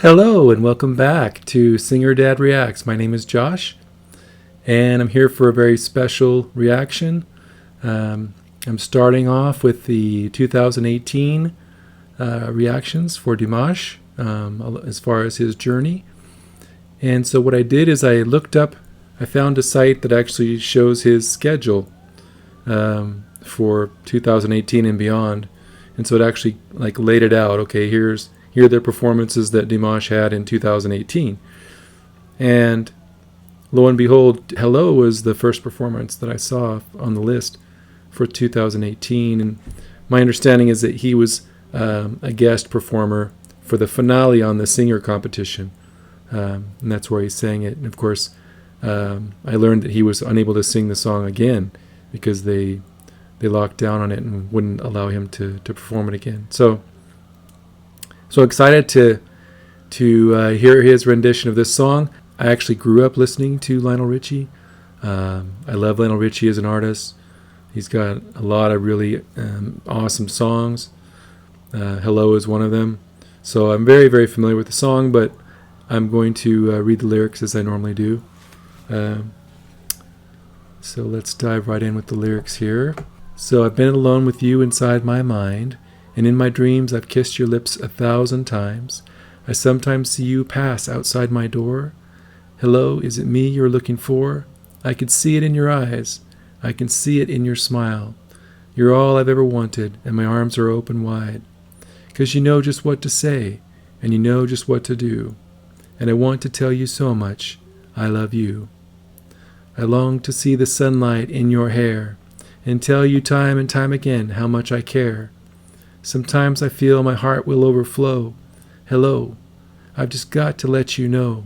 Hello and welcome back to Singer Dad Reacts. My name is Josh and I'm here for a very special reaction. I'm starting off with the 2018 reactions for Dimash as far as his journey. And so what I did is I found a site that actually shows his schedule for 2018 and beyond. And so it actually laid it out. Okay, here are the performances that Dimash had in 2018. And lo and behold, Hello was the first performance that I saw on the list for 2018. And my understanding is that he was a guest performer for the finale on the singer competition. And that's where he sang it. And of course, I learned that he was unable to sing the song again because they locked down on it and wouldn't allow him to perform it again. So excited to hear his rendition of this song. I actually grew up listening to Lionel Richie. I love Lionel Richie as an artist. He's got a lot of really awesome songs. Hello is one of them. So I'm very, very familiar with the song, but I'm going to read the lyrics as I normally do. So let's dive right in with the lyrics here. So I've been alone with you inside my mind, and in my dreams I've kissed your lips 1,000 times. I sometimes see you pass outside my door. Hello, is it me you're looking for? I can see it in your eyes. I can see it in your smile. You're all I've ever wanted, and my arms are open wide. 'Cause you know just what to say, and you know just what to do. And I want to tell you so much, I love you. I long to see the sunlight in your hair, and tell you time and time again how much I care. Sometimes I feel my heart will overflow. Hello, I've just got to let you know.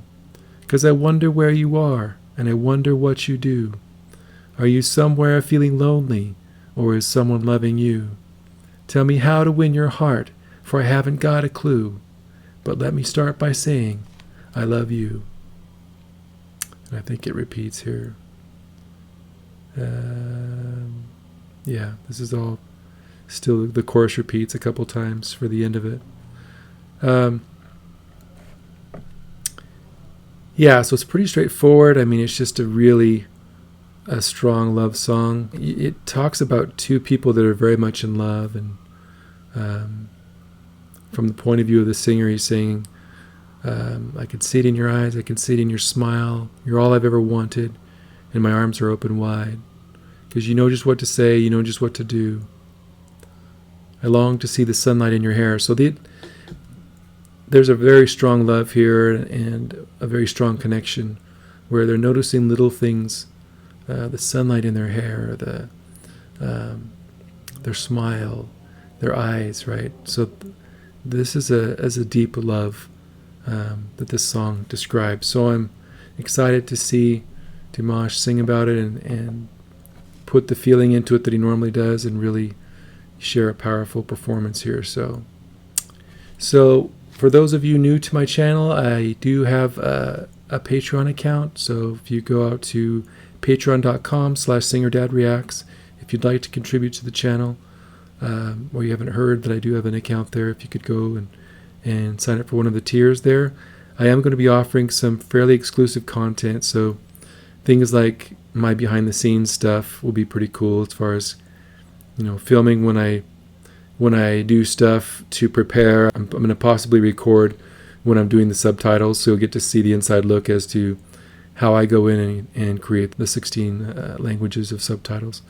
'Cause I wonder where you are, and I wonder what you do. Are you somewhere feeling lonely, or is someone loving you? Tell me how to win your heart, for I haven't got a clue. But let me start by saying, I love you. And I think it repeats here. Yeah, this is all still, the chorus repeats a couple times for the end of it. Yeah, so it's pretty straightforward. I mean, it's just a strong love song. It talks about two people that are very much in love, and from the point of view of the singer, he's saying, I can see it in your eyes, I can see it in your smile. You're all I've ever wanted, and my arms are open wide. 'Cause you know just what to say, you know just what to do. I long to see the sunlight in your hair. So there's a very strong love here and a very strong connection where they're noticing little things, the sunlight in their hair, their smile, their eyes, right? So this is a deep love that this song describes. So I'm excited to see Dimash sing about it and put the feeling into it that he normally does and really share a powerful performance here. So for those of you new to my channel, I do have a Patreon account. So if you go out to patreon.com/singerdadreacts, if you'd like to contribute to the channel, or you haven't heard that I do have an account there, if you could go and sign up for one of the tiers there. I am going to be offering some fairly exclusive content. So things like my behind the scenes stuff will be pretty cool, as far as, filming when I do stuff to prepare. I'm going to possibly record when I'm doing the subtitles, so you'll get to see the inside look as to how I go in and create the 16 languages of subtitles.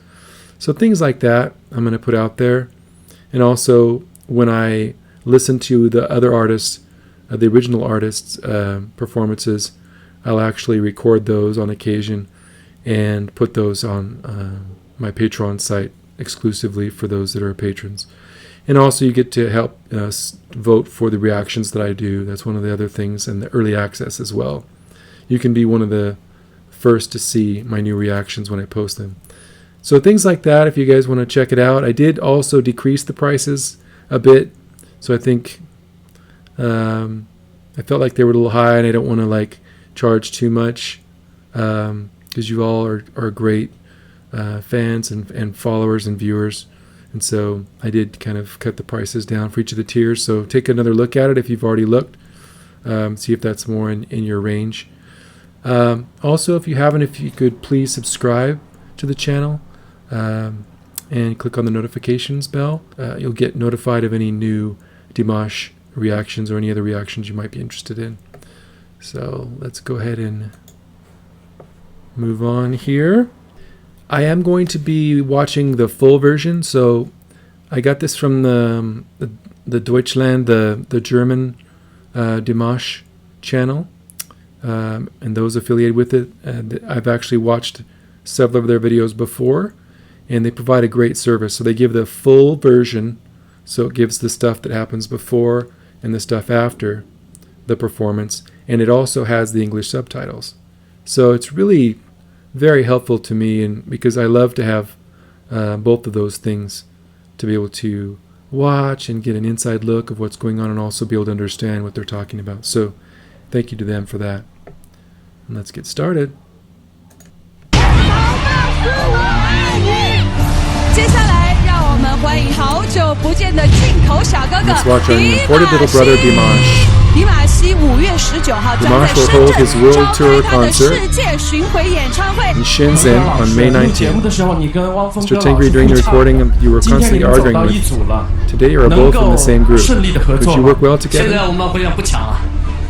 So things like that I'm going to put out there. And also, when I listen to the other artists, the original artists' performances, I'll actually record those on occasion and put those on my Patreon site exclusively for those that are patrons. And also you get to help us vote for the reactions that I do. That's one of the other things, and the early access as well. You can be one of the first to see my new reactions when I post them. So things like that, if you guys want to check it out. I did also decrease the prices a bit. So I think I felt like they were a little high, and I don't want to charge too much, because you all are great fans and followers and viewers. And so I did kind of cut the prices down for each of the tiers. So take another look at it if you've already looked. See if that's more in your range. Also, if you haven't, if you could please subscribe to the channel and click on the notifications bell. You'll get notified of any new Dimash reactions or any other reactions you might be interested in. So let's go ahead and move on here. I am going to be watching the full version. So I got this from the Deutschland, the German Dimash channel, and those affiliated with it. I've actually watched several of their videos before, and they provide a great service. So they give the full version, so it gives the stuff that happens before and the stuff after the performance, and it also has the English subtitles. So it's really very helpful to me, and because I love to have both of those things to be able to watch and get an inside look of what's going on and also be able to understand what they're talking about. So thank you to them for that. And let's get started. 接下来，让我们欢迎好久不见的镜头小哥哥 Let's watch our imported little brother Dimash. 迪马西5月19号将在 Dimash will 深 hold 圳 his world 召 tour 开他的 concert 世界巡回演唱会。 in Shenzhen on May 19th. Mr. Tingri, during the recording, you were constantly arguing with. Today, you are both in the same group. Could you work well together?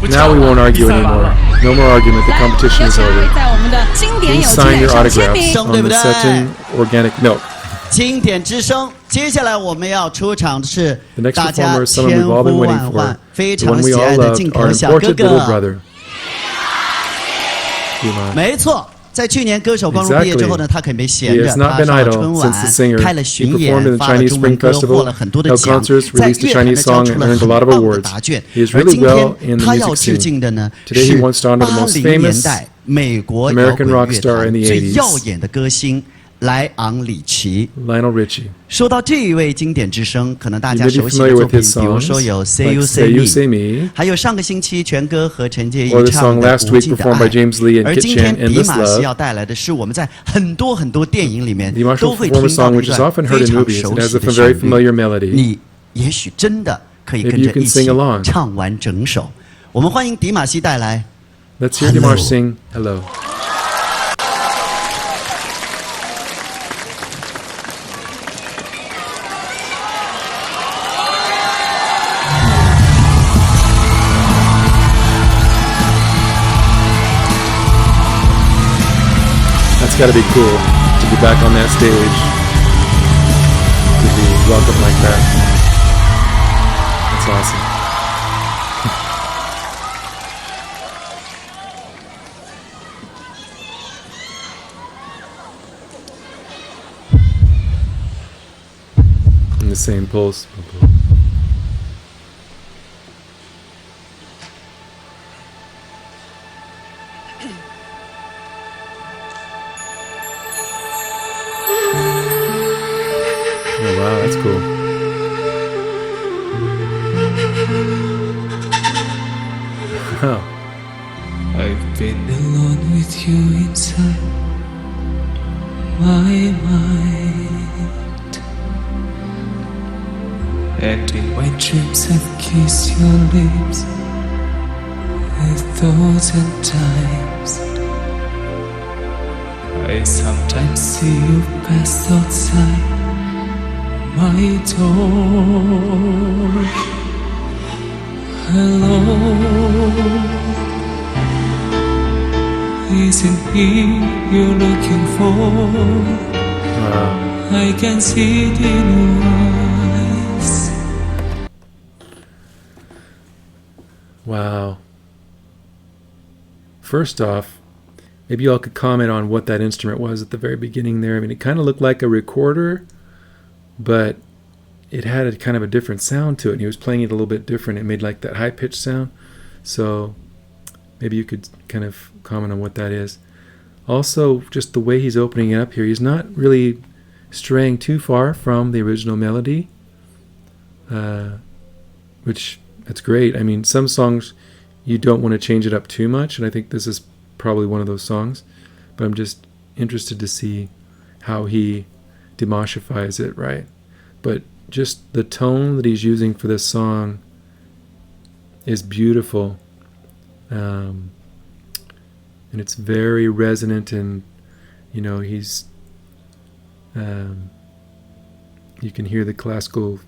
Now we won't argue anymore. No more argument. The competition is over. 在我们的经典 Please 有 sign 机 your 上签 autographs 名。 on the Seton Organic Milk. 经典之声，接下来我们要出场的是 The next 大 performer 家 is someone 千 we've all been 呼 waiting 万 for. 唤、非 The 常 one we 喜 all 爱的 loved, 镜 our 头小哥 imported little 哥。 brother. Dimash. 没错，在去年歌手光荣毕业之后呢，他可没闲 He 着， has not 他 been 上了 idle 春 since 晚 the singer. 开了 He 巡 performed 演， in the 发了 Chinese 中文 Spring 歌， Festival, 获了很多的 held 奖， concerts, 在 released a 乐坛呢 Chinese 交 song, 出 and 了 earned a 很 lot of 棒的 awards. 答卷。 He is 而 really 今 well 天 in the 他要 music 致 scene. 敬的呢 Today 是 he wants to honor the most 80年 famous 代美国摇 American 滚 rock 乐 star in 坛 the 最 80s. 耀眼的歌星莱昂里奇。 Lionel Richie. 说到这一位经典之声，可能大 You 家 may be 熟悉的 familiar 作 with 品， his 比如 songs, 说有 Say like You Say Say You Me， Say Me, 还有上个星期全哥和陈洁仪 or the 唱 song 的 last 《无 week 尽的 performed 爱 by》。James Lee and 而 Kit 今 Chan, 天迪 Endless 马西 Love. 要带来的是我们在很多很多电影里面 Dimash 都 will 会 perform a 听到 song 的 which 一 is 段 often 非 heard in 常 movies. 熟 It 悉 has a 的 very 旋 familiar 律， melody. 你也许真的可以 Maybe 跟 you 着 can 一起 sing along. 唱完整首。我们欢迎迪马西带来 Let's hear Hello. Dimash sing Hello. That's got to be cool to be back on that stage, to be welcomed like that. That's awesome. In the same pulse. Oh wow, that's cool. Wow. I've been alone with you inside my mind, and in my dreams I've kissed your lips 1,000 times. I sometimes see you pass outside my door. Hello, isn't he you're looking for? Wow. I can see it in your eyes. Wow. First off, maybe y'all could comment on what that instrument was at the very beginning there. I mean, it kind of looked like a recorder, but it had a kind of a different sound to it, and he was playing it a little bit different. It made like that high-pitched sound. So maybe you could kind of comment on what that is. Also, just the way he's opening it up here, he's not really straying too far from the original melody, which that's great. I mean, some songs you don't want to change it up too much, and I think this is probably one of those songs, but I'm just interested to see how he Dimashifies it, right? But just the tone that he's using for this song is beautiful. and it's very resonant, and he's you can hear the classical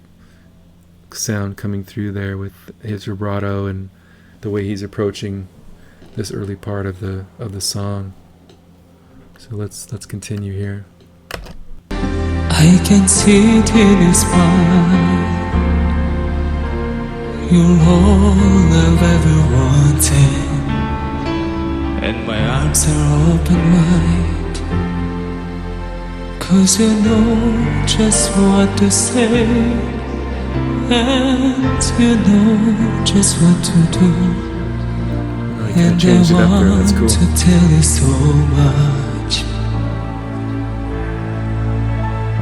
sound coming through there with his vibrato and the way he's approaching this early part of the song. So let's continue here. I can see it in your smile. You're all I've ever wanted, and my arms are open wide, 'cause you know just what to say, and you know just what to do. Oh, you And change it I up there. That's want cool. to tell you so much.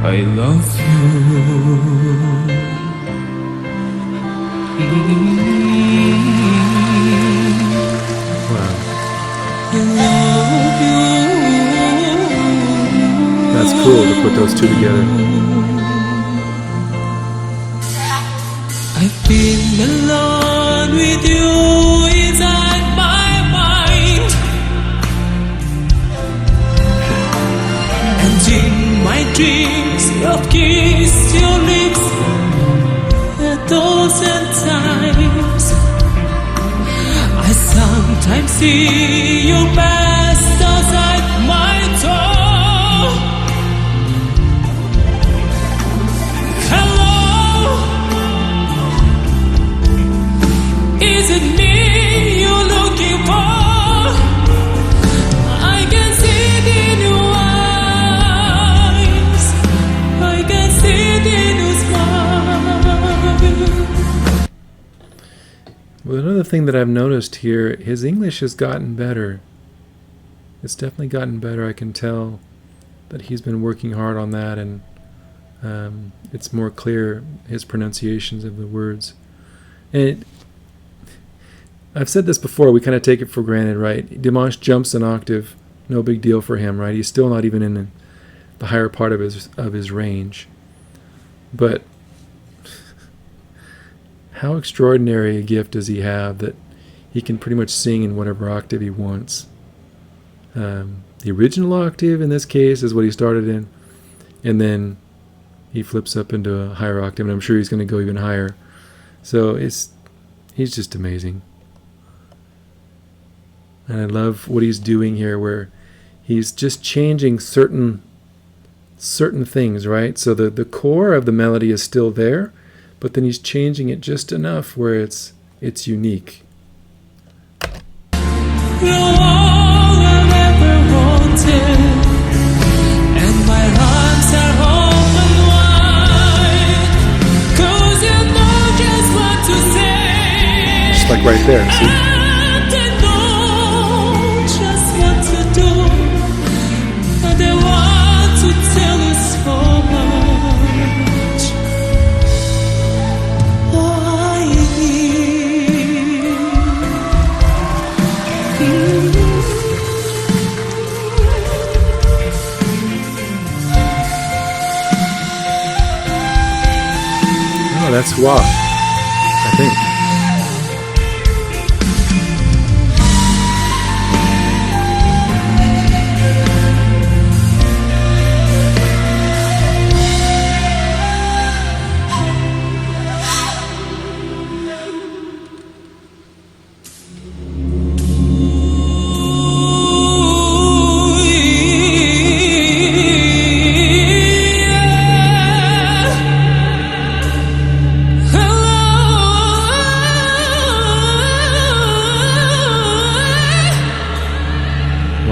I love you. Wow, I love you. that's cool to put those two together. I've been alone with you inside my mind, and in my dreams you've kissed your lips a dozen times. I sometimes see your past outside my door. Hello, is it me you're looking for? I can see it in your eyes. I can see it in your smile. Well, another thing that I've noticed here, his English has gotten better. It's definitely gotten better. I can tell that he's been working hard on that, and it's more clear, his pronunciations of the words. And I've said this before, we kind of take it for granted, right? Dimanche jumps an octave, no big deal for him, right? He's still not even in the higher part of his range. But how extraordinary a gift does he have that he can pretty much sing in whatever octave he wants. The original octave in this case is what he started in, and then he flips up into a higher octave, and I'm sure he's going to go even higher. So he's just amazing. And I love what he's doing here, where he's just changing certain things, right? So the core of the melody is still there, but then he's changing it just enough where it's unique. You're all I've ever wanted, and my arms are open wide, 'cause you know just what to say. Just like right there, see? And I know just what to do, and I want to tell you so much. Oh, I Oh, that's Hua, I think.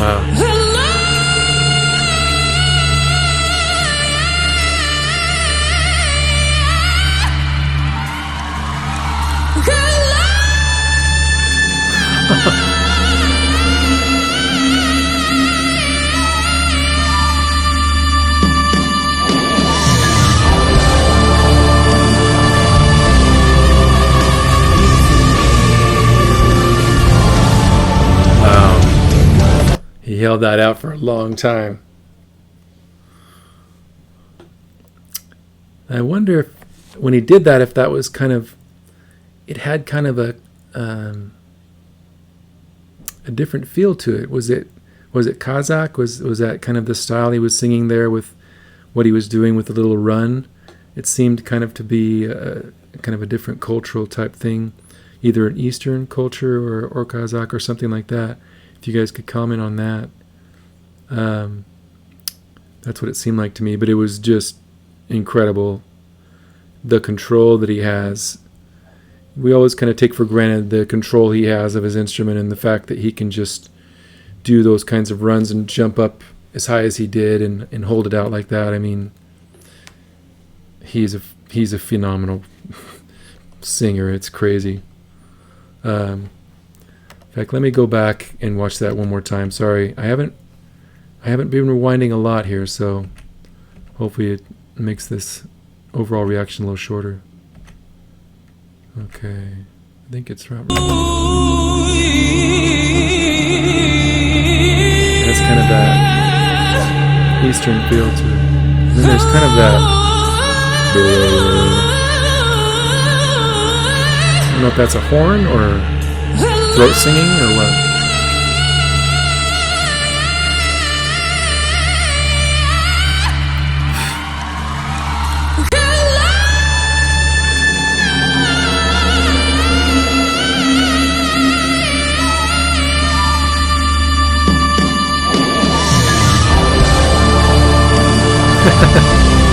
Wow. He held that out for a long time. I wonder if, when he did that, if that was kind of, it had kind of a a different feel to it. Was it Kazakh? Was that kind of the style he was singing there with what he was doing with the little run? It seemed kind of to be kind of a different cultural type thing, either an Eastern culture or Kazakh or something like that. If you guys could comment on that. That's what it seemed like to me, but it was just incredible, the control that he has. We always kind of take for granted the control he has of his instrument and the fact that he can just do those kinds of runs and jump up as high as he did and hold it out like that. I mean, he's a phenomenal singer. It's crazy. In fact, let me go back and watch that one more time. Sorry, I haven't been rewinding a lot here, so hopefully it makes this overall reaction a little shorter. Okay, I think it's right. That's kind of that Eastern feel to it. And then there's kind of that. I don't know if that's a horn or throat singing or what.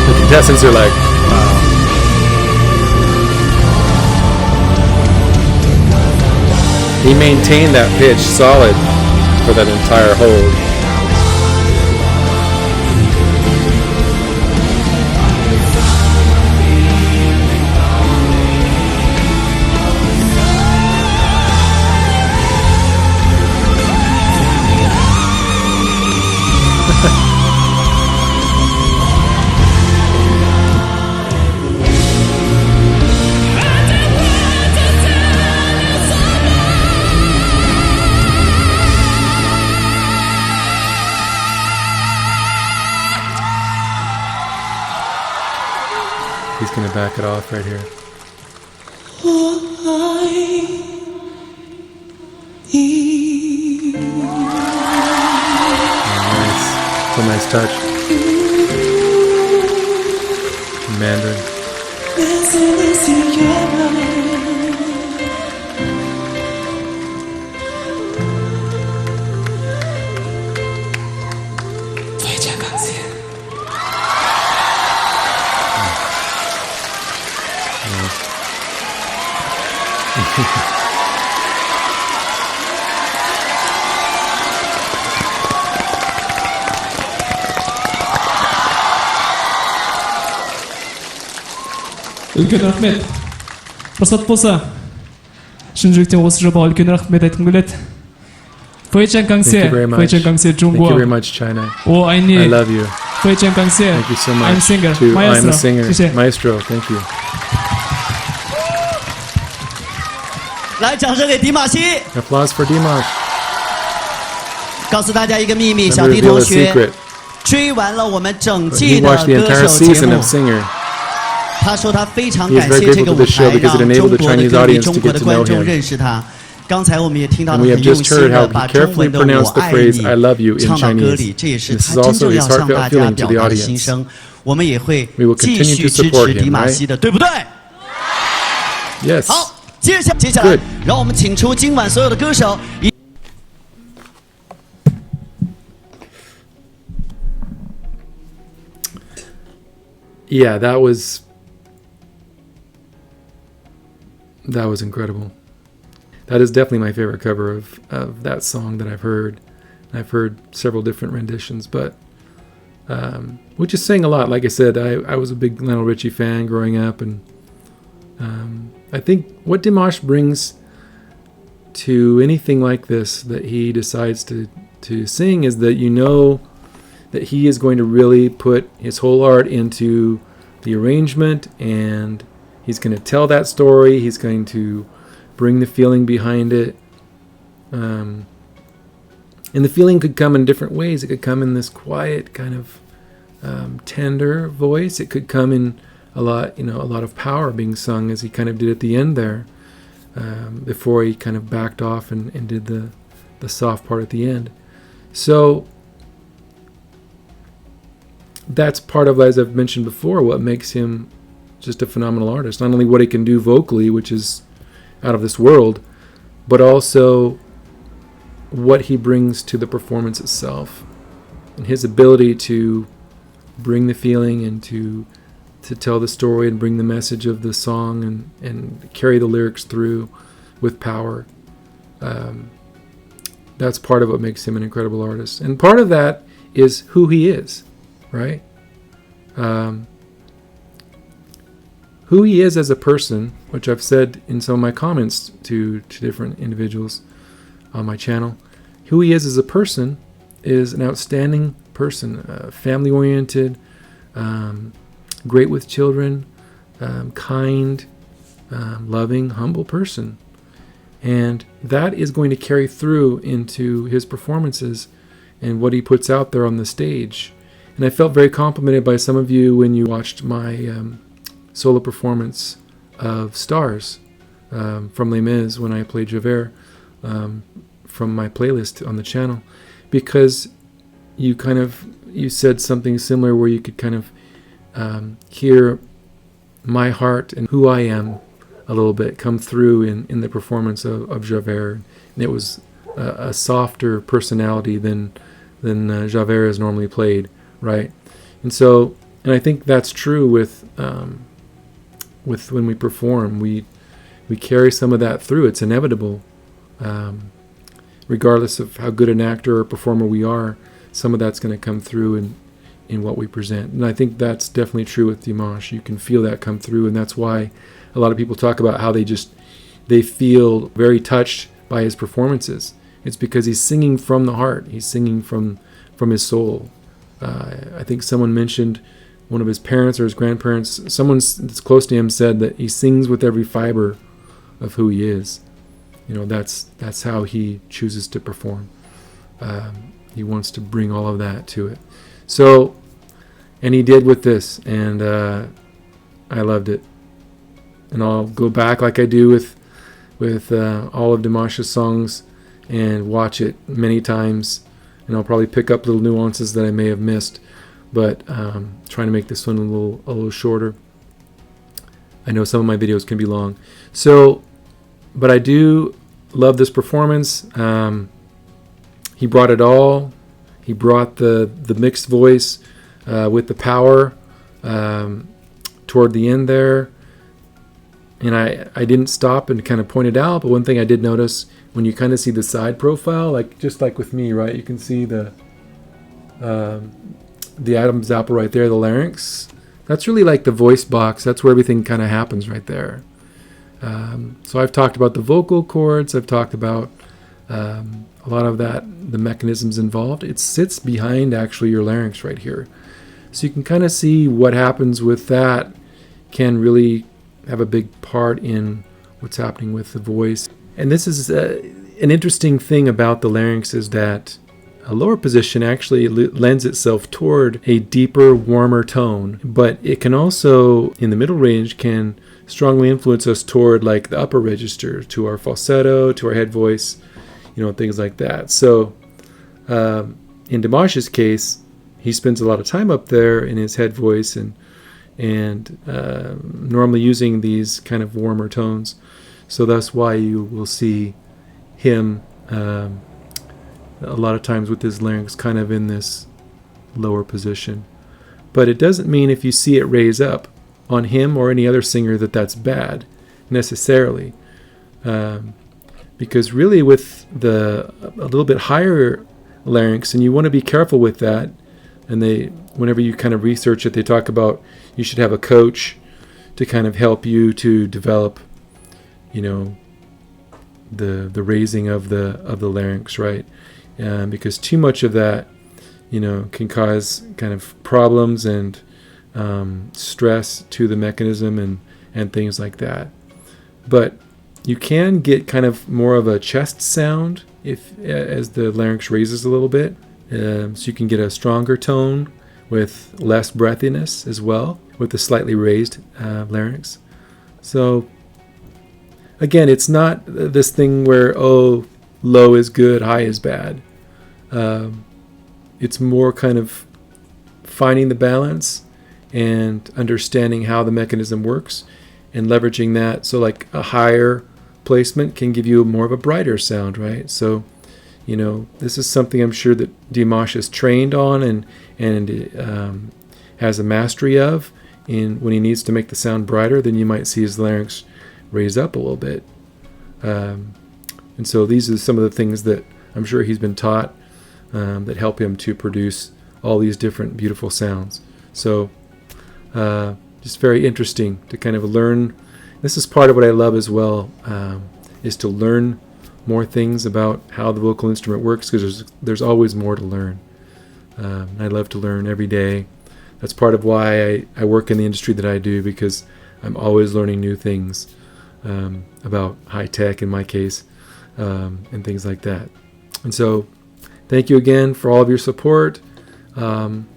The contestants are like, wow. He maintained that pitch solid for that entire hold. He's going to back it off right here. Nice. It's a nice touch. Mandarin. Үлкен рахмет. Рұқсат болса, шын жүректен осы жобаға үлкен рахмет айтқым келеді. Фэйчан Кангсе, Фэйчан Кангсе Джунгуа. Thank you very much, China. О, айни. I love you. Фэйчан Кангсе. Thank you so much. I'm singer. I'm a singer. Maestro. Maestro, thank you. 来，掌声给迪玛希！ Applause for Dimash. 告诉大家一个秘密， Let 小 me 迪 reveal 同 a 学 secret. 追完了我们整 He 季的 watched the 歌 entire 手节 season 目 of。Singer. 他说他非常 He is 感 very 谢这个 grateful 舞 to the show 台， because it 让 enabled 中 the 国的 Chinese 歌迷、 audience 中 to 国 get 的 to 观 know 众 him. 认识他。刚才我们也听到 And 了 we 很 have 用 just 心 heard 的 how 把 he 中 carefully 文的 pronounced 我 the 爱 phrase 你 "I love you" in 唱到歌 Chinese. 里，这也是 This is 他真 also 正 his 要向 heartfelt 大家 feeling to 表 the 达的心 audience. 声。我们也会 We will 继 continue 续 to 支 support 持 him, 迪玛希的，对不对？ Yes. 好，接下来 Good. 让我们请出今晚所有的歌手。 Yeah, that was incredible. That is definitely my favorite cover of that song that I've heard. I've heard several different renditions, but we just sang a lot. Like I said, I was a big Lionel Richie fan growing up, and I think what Dimash brings to anything like this that he decides to sing is that you know that he is going to really put his whole heart into the arrangement, and he's going to tell that story. He's going to bring the feeling behind it. And the feeling could come in different ways. It could come in this quiet kind of tender voice. It could come in a lot of power being sung, as he kind of did at the end there, before he kind of backed off and did the the soft part at the end. So that's part of, as I've mentioned before, what makes him just a phenomenal artist. Not only what he can do vocally, which is out of this world, but also what he brings to the performance itself, and his ability to bring the feeling and to tell the story and bring the message of the song and carry the lyrics through with power. That's part of what makes him an incredible artist. And part of that is who he is, right? Who he is as a person, which I've said in some of my comments to different individuals on my channel. Who he is as a person is an outstanding person, family-oriented, great with children, kind, loving, humble person. And that is going to carry through into his performances and what he puts out there on the stage. And I felt very complimented by some of you when you watched my solo performance of Stars from Les Mis when I played Javert from my playlist on the channel, because you said something similar where you could kind of hear my heart and who I am a little bit come through in the performance of Javert. And it was a softer personality than Javert is normally played, right? And I think that's true with when we perform. We carry some of that through. It's inevitable. Regardless of how good an actor or performer we are, some of that's going to come through in what we present. And I think that's definitely true with Dimanche. You can feel that come through, and that's why a lot of people talk about how they feel very touched by his performances. It's because he's singing from the heart. He's singing from his soul. I think someone mentioned one of his parents or his grandparents. Someone that's close to him said that he sings with every fiber of who he is. That's how he chooses to perform. He wants to bring all of that to it. So, and he did with this, and I loved it. And I'll go back like I do with all of Dimanche's songs and watch it many times, and I'll probably pick up little nuances that I may have missed, but trying to make this one a little shorter. I know some of my videos can be long, but I do love this performance. He brought it all. He brought the mixed voice with the power toward the end there. And I didn't stop and kind of point it out, but one thing I did notice, when you kind of see the side profile, just like with me, right? You can see the Adam's apple right there, the larynx. That's really like the voice box. That's where everything kind of happens right there. So I've talked about the vocal cords. I've talked about a lot of that, the mechanisms involved. It sits behind actually your larynx right here. So you can kind of see what happens with that can really have a big part in what's happening with the voice. And this is an interesting thing about the larynx, is that a lower position actually lends itself toward a deeper, warmer tone, but it can also, in the middle range, can strongly influence us toward like the upper register, to our falsetto, to our head voice, things like that. So in Dimanche's case, he spends a lot of time up there in his head voice and normally using these kind of warmer tones. So that's why you will see him a lot of times with his larynx kind of in this lower position. But it doesn't mean if you see it raise up on him or any other singer that's bad necessarily. Because really with a little bit higher larynx, and you want to be careful with that, and whenever you kind of research it, they talk about you should have a coach to kind of help you to develop, the raising of the larynx, right? Because too much of that, can cause kind of problems and stress to the mechanism and things like that. But you can get kind of more of a chest sound as the larynx raises a little bit. So you can get a stronger tone with less breathiness as well, with a slightly raised larynx. So again, it's not this thing where, low is good, high is bad. It's more kind of finding the balance and understanding how the mechanism works and leveraging that. So like a higher placement can give you more of a brighter sound, right? So, this is something I'm sure that Dimash is trained on and has a mastery of. When he needs to make the sound brighter, then you might see his larynx raise up a little bit. And so these are some of the things that I'm sure he's been taught that help him to produce all these different beautiful sounds. So just very interesting to kind of learn. This is part of what I love as well, is to learn more things about how the vocal instrument works, because there's always more to learn. I love to learn every day. That's part of why I work in the industry that I do, because I'm always learning new things about high tech in my case, and things like that. And so thank you again for all of your support. And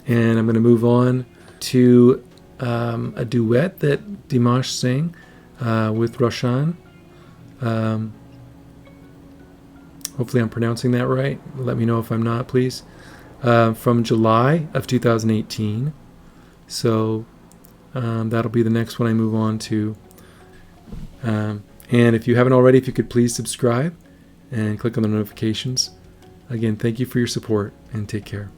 I'm going to move on to a duet that Dimash sang with Roshan. Hopefully I'm pronouncing that right. Let me know if I'm not, please. From July of 2018. So that'll be the next one I move on to. And if you haven't already, if you could please subscribe and click on the notifications. Again, thank you for your support and take care.